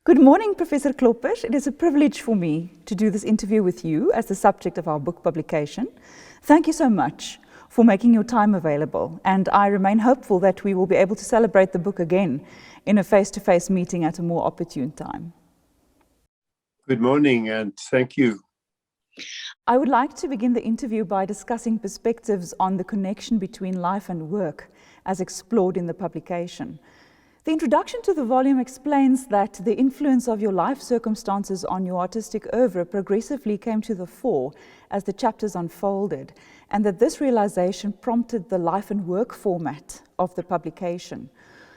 Good morning, Professor Kloppers. It is a privilege for me to do this interview with you as the subject of our book publication. Thank you so much for making your time available, and I remain hopeful that we will be able to celebrate the book again in a face-to-face meeting at a more opportune time. Good morning, and thank you. I would like to begin the interview by discussing perspectives on the connection between life and work as explored in the publication. The introduction to the volume explains that the influence of your life circumstances on your artistic oeuvre progressively came to the fore as the chapters unfolded, and that this realization prompted the life and work format of the publication.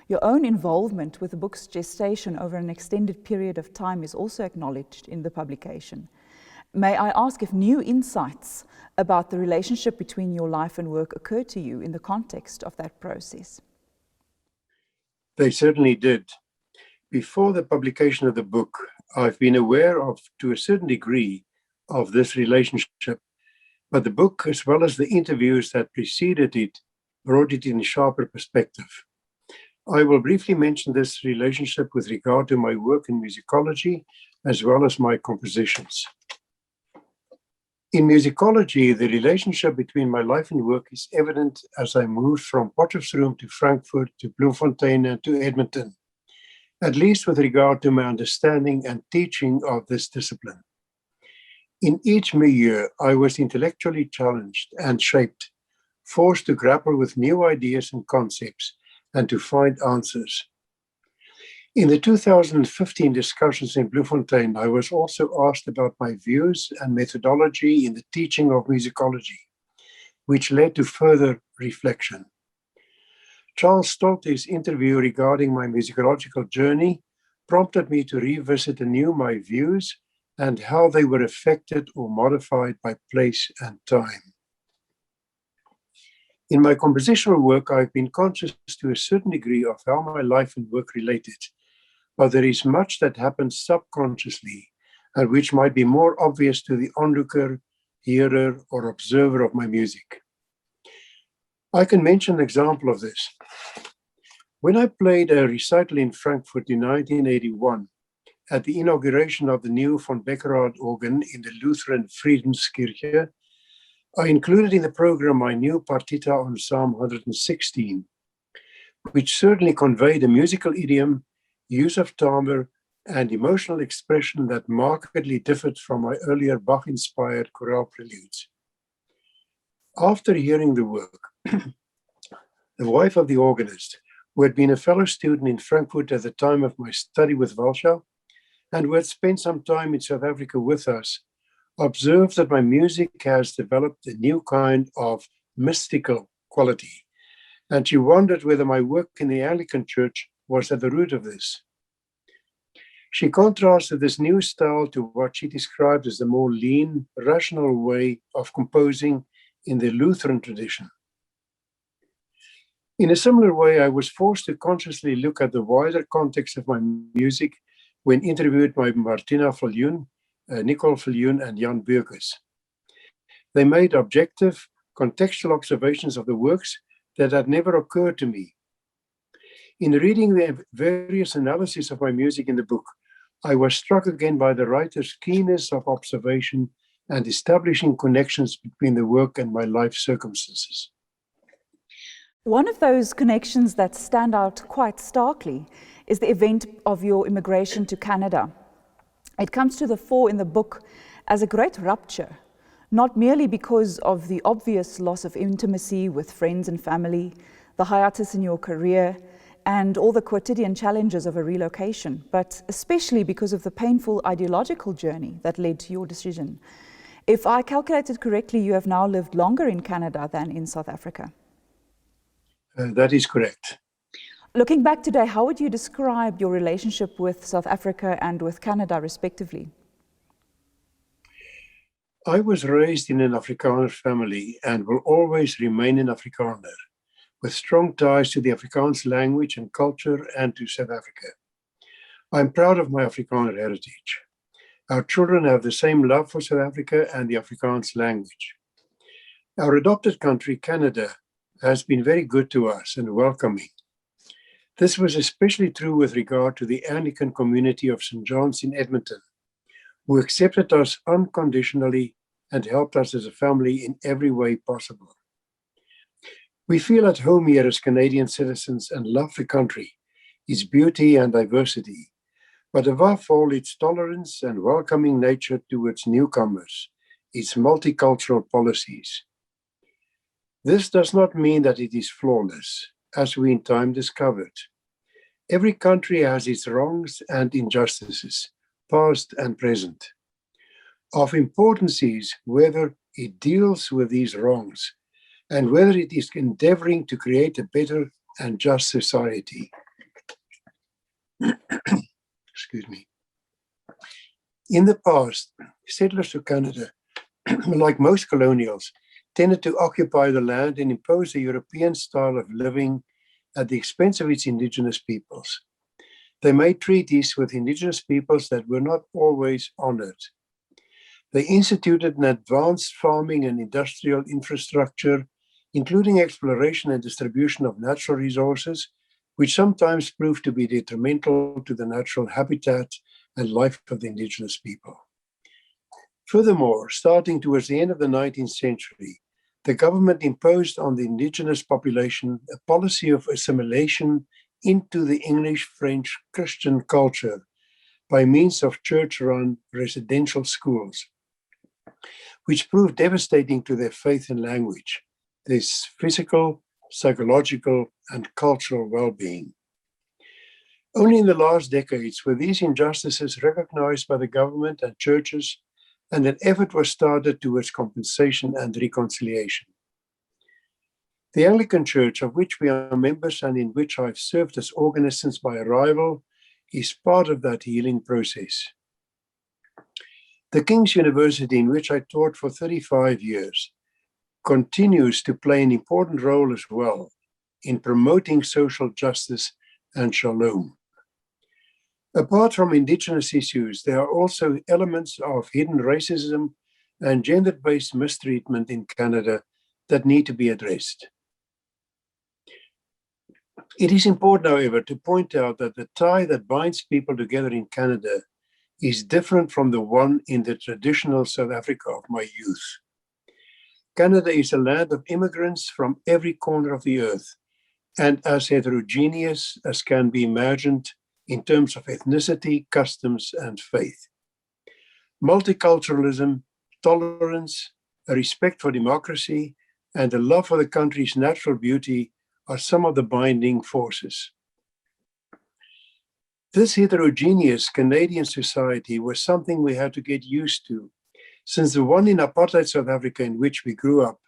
Your own involvement with the book's gestation over an extended period of time is also acknowledged in the publication. May I ask if new insights about the relationship between your life and work occurred to you in the context of that process? They certainly did. Before the publication of the book, I've been aware of, to a certain degree, of this relationship, but the book, as well as the interviews that preceded it, brought it in sharper perspective. I will briefly mention this relationship with regard to my work in musicology, as well as my compositions. In musicology, the relationship between my life and work is evident as I moved from Potchefstroom to Frankfurt to Bloemfontein and to Edmonton, at least with regard to my understanding and teaching of this discipline. In each milieu, I was intellectually challenged and shaped, forced to grapple with new ideas and concepts and to find answers. In the 2015 discussions in Bloemfontein, I was also asked about my views and methodology in the teaching of musicology, which led to further reflection. Charles Stolte's interview regarding my musicological journey prompted me to revisit anew my views and how they were affected or modified by place and time. In my compositional work, I've been conscious to a certain degree of how my life and work related, but there is much that happens subconsciously and which might be more obvious to the onlooker, hearer, or observer of my music. I can mention an example of this. When I played a recital in Frankfurt in 1981, at the inauguration of the new von Beckerath organ in the Lutheran Friedenskirche, I included in the program my new partita on Psalm 116, which certainly conveyed a musical idiom, use of timbre, and emotional expression that markedly differed from my earlier Bach-inspired chorale preludes. After hearing the work, the wife of the organist, who had been a fellow student in Frankfurt at the time of my study with Walscha, and who had spent some time in South Africa with us, observed that my music has developed a new kind of mystical quality, and she wondered whether my work in the Anglican Church was at the root of this. She contrasted this new style to what she described as the more lean, rational way of composing in the Lutheran tradition. In a similar way, I was forced to consciously look at the wider context of my music when interviewed by Martina Viljoen, Nicole Viljoen, and Jan Burgers. They made objective, contextual observations of the works that had never occurred to me. In reading the various analyses of my music in the book, I was struck again by the writer's keenness of observation and establishing connections between the work and my life circumstances. One of those connections that stand out quite starkly is the event of your immigration to Canada. It comes to the fore in the book as a great rupture, not merely because of the obvious loss of intimacy with friends and family, the hiatus in your career, and all the quotidian challenges of a relocation, but especially because of the painful ideological journey that led to your decision. If I calculated correctly, you have now lived longer in Canada than in South Africa. That is correct. Looking back today, how would you describe your relationship with South Africa and with Canada, respectively? I was raised in an Afrikaner family and will always remain an Afrikaner, with strong ties to the Afrikaans language and culture and to South Africa. I'm proud of my Afrikaner heritage. Our children have the same love for South Africa and the Afrikaans language. Our adopted country, Canada, has been very good to us and welcoming. This was especially true with regard to the Anglican community of St. John's in Edmonton, who accepted us unconditionally and helped us as a family in every way possible. We feel at home here as Canadian citizens and love the country, its beauty and diversity, but above all, its tolerance and welcoming nature towards newcomers, its multicultural policies. This does not mean that it is flawless, as we in time discovered. Every country has its wrongs and injustices, past and present. Of importance is whether it deals with these wrongs and whether it is endeavoring to create a better and just society. Excuse me. In the past, settlers to Canada, like most colonials, tended to occupy the land and impose a European style of living at the expense of its indigenous peoples. They made treaties with indigenous peoples that were not always honored. They instituted an advanced farming and industrial infrastructure, including exploration and distribution of natural resources, which sometimes proved to be detrimental to the natural habitat and life of the indigenous people. Furthermore, starting towards the end of the 19th century, the government imposed on the indigenous population a policy of assimilation into the English-French Christian culture by means of church-run residential schools, which proved devastating to their faith and language, their physical, psychological, and cultural well-being. Only in the last decades were these injustices recognized by the government and churches, and an effort was started towards compensation and reconciliation. The Anglican Church, of which we are members and in which I've served as organist since my arrival, is part of that healing process. The King's University, in which I taught for 35 years, continues to play an important role as well in promoting social justice and shalom. Apart from Indigenous issues, there are also elements of hidden racism and gender-based mistreatment in Canada that need to be addressed. It is important, however, to point out that the tie that binds people together in Canada is different from the one in the traditional South Africa of my youth. Canada is a land of immigrants from every corner of the earth, and as heterogeneous as can be imagined in terms of ethnicity, customs, and faith. Multiculturalism, tolerance, a respect for democracy, and a love for the country's natural beauty are some of the binding forces. This heterogeneous Canadian society was something we had to get used to, since the one in apartheid South Africa in which we grew up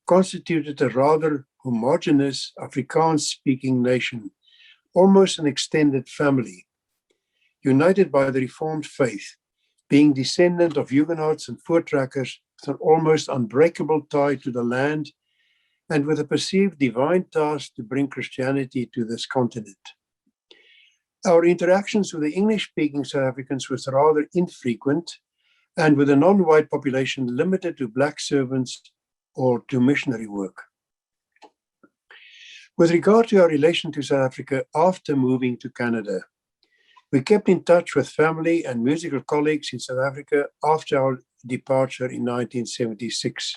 constituted a rather homogeneous Afrikaans-speaking nation, almost an extended family, united by the Reformed faith, being descendant of Huguenots and Voortrekkers with an almost unbreakable tie to the land and with a perceived divine task to bring Christianity to this continent. Our interactions with the English-speaking South Africans was rather infrequent, and with a non-white population limited to black servants or to missionary work. With regard to our relation to South Africa after moving to Canada, we kept in touch with family and musical colleagues in South Africa after our departure in 1976.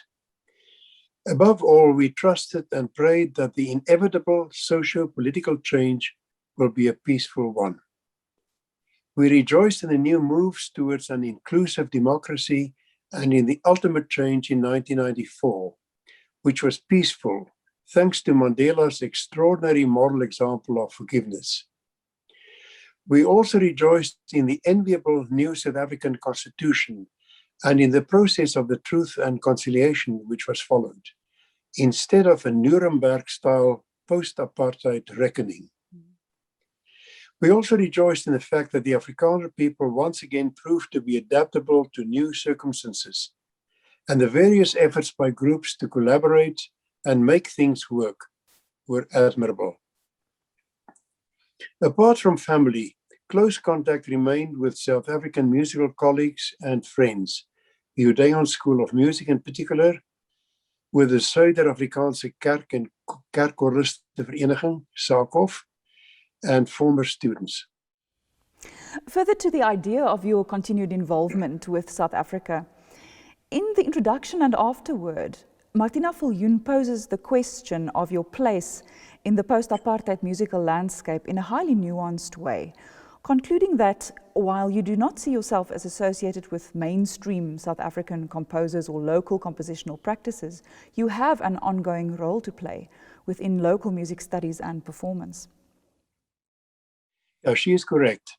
Above all, we trusted and prayed that the inevitable socio-political change will be a peaceful one. We rejoiced in the new moves towards an inclusive democracy and in the ultimate change in 1994, which was peaceful, thanks to Mandela's extraordinary moral example of forgiveness. We also rejoiced in the enviable new South African Constitution and in the process of the truth and conciliation which was followed, instead of a Nuremberg-style post-apartheid reckoning. We also rejoiced in the fact that the Afrikaner people once again proved to be adaptable to new circumstances, and the various efforts by groups to collaborate and make things work were admirable. Apart from family, close contact remained with South African musical colleagues and friends, the Odeion School of Music in particular, with the Suider-Afrikaanse Kerk- en Kerkchoristenvereniging, SAKOF, and former students. Further to the idea of your continued involvement with South Africa, in the introduction and afterword, Martina Viljoen poses the question of your place in the post-apartheid musical landscape in a highly nuanced way, concluding that while you do not see yourself as associated with mainstream South African composers or local compositional practices, you have an ongoing role to play within local music studies and performance. Yeah, she is correct.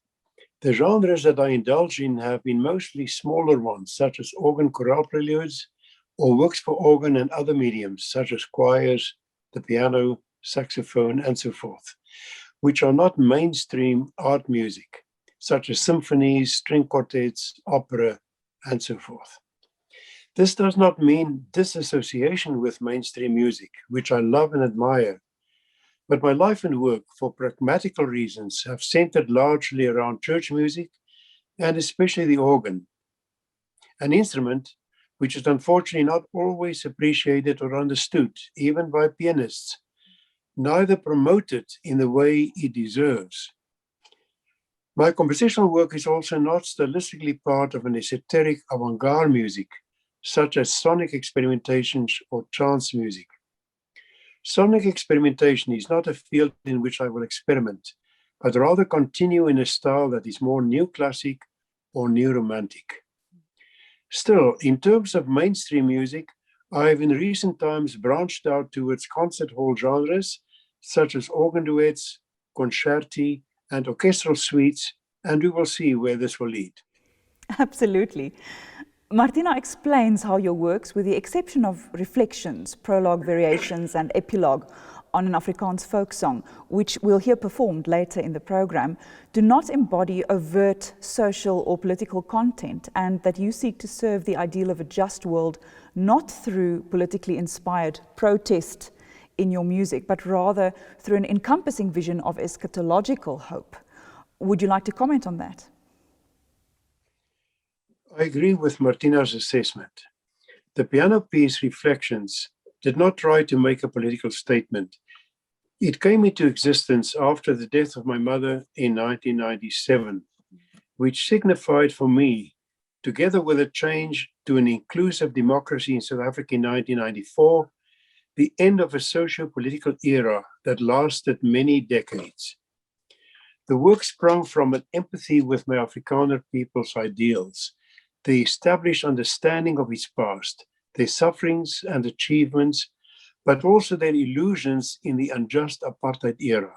The genres that I indulge in have been mostly smaller ones, such as organ chorale preludes, or works for organ and other mediums, such as choirs, the piano, saxophone, and so forth, which are not mainstream art music, such as symphonies, string quartets, opera, and so forth. This does not mean disassociation with mainstream music, which I love and admire, but my life and work, for pragmatical reasons, have centered largely around church music, and especially the organ, an instrument which is unfortunately not always appreciated or understood, even by pianists, neither promoted in the way it deserves. My compositional work is also not stylistically part of an esoteric avant-garde music, such as sonic experimentations or trance music. Sonic experimentation is not a field in which I will experiment, but rather continue in a style that is more new classic or new romantic. Still, in terms of mainstream music, I have in recent times branched out towards concert hall genres, such as organ duets, concerti, and orchestral suites, and we will see where this will lead. Absolutely. Martina explains how your works, with the exception of reflections, prologue variations, and epilogue on an Afrikaans folk song, which we'll hear performed later in the program, do not embody overt social or political content, and that you seek to serve the ideal of a just world not through politically inspired protest in your music, but rather through an encompassing vision of eschatological hope. Would you like to comment on that? I agree with Martina's assessment. The piano piece Reflections did not try to make a political statement. It came into existence after the death of my mother in 1997, which signified for me, together with a change to an inclusive democracy in South Africa in 1994, the end of a socio-political era that lasted many decades. The work sprung from an empathy with my Afrikaner people's ideals, the established understanding of its past, their sufferings and achievements, but also their illusions in the unjust apartheid era.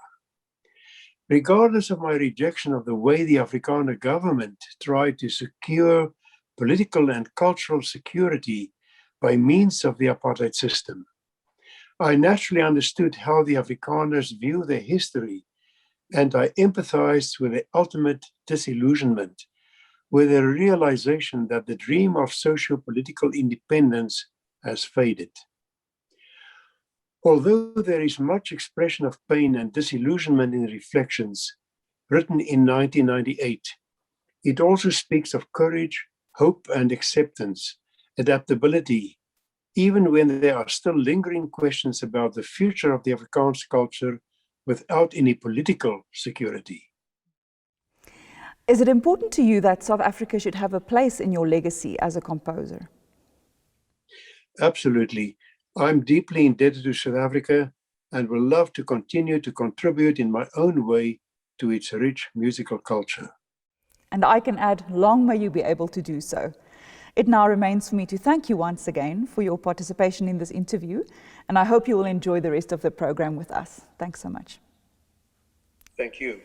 Regardless of my rejection of the way the Afrikaner government tried to secure political and cultural security by means of the apartheid system, I naturally understood how the Afrikaners view their history, and I empathized with the ultimate disillusionment, with a realization that the dream of socio-political independence has faded. Although there is much expression of pain and disillusionment in Reflections, written in 1998, it also speaks of courage, hope, and acceptance, adaptability, even when there are still lingering questions about the future of the Afrikaans culture without any political security. Is it important to you that South Africa should have a place in your legacy as a composer? Absolutely. I'm deeply indebted to South Africa and will love to continue to contribute in my own way to its rich musical culture. And I can add, long may you be able to do so. It now remains for me to thank you once again for your participation in this interview, and I hope you will enjoy the rest of the program with us. Thanks so much. Thank you.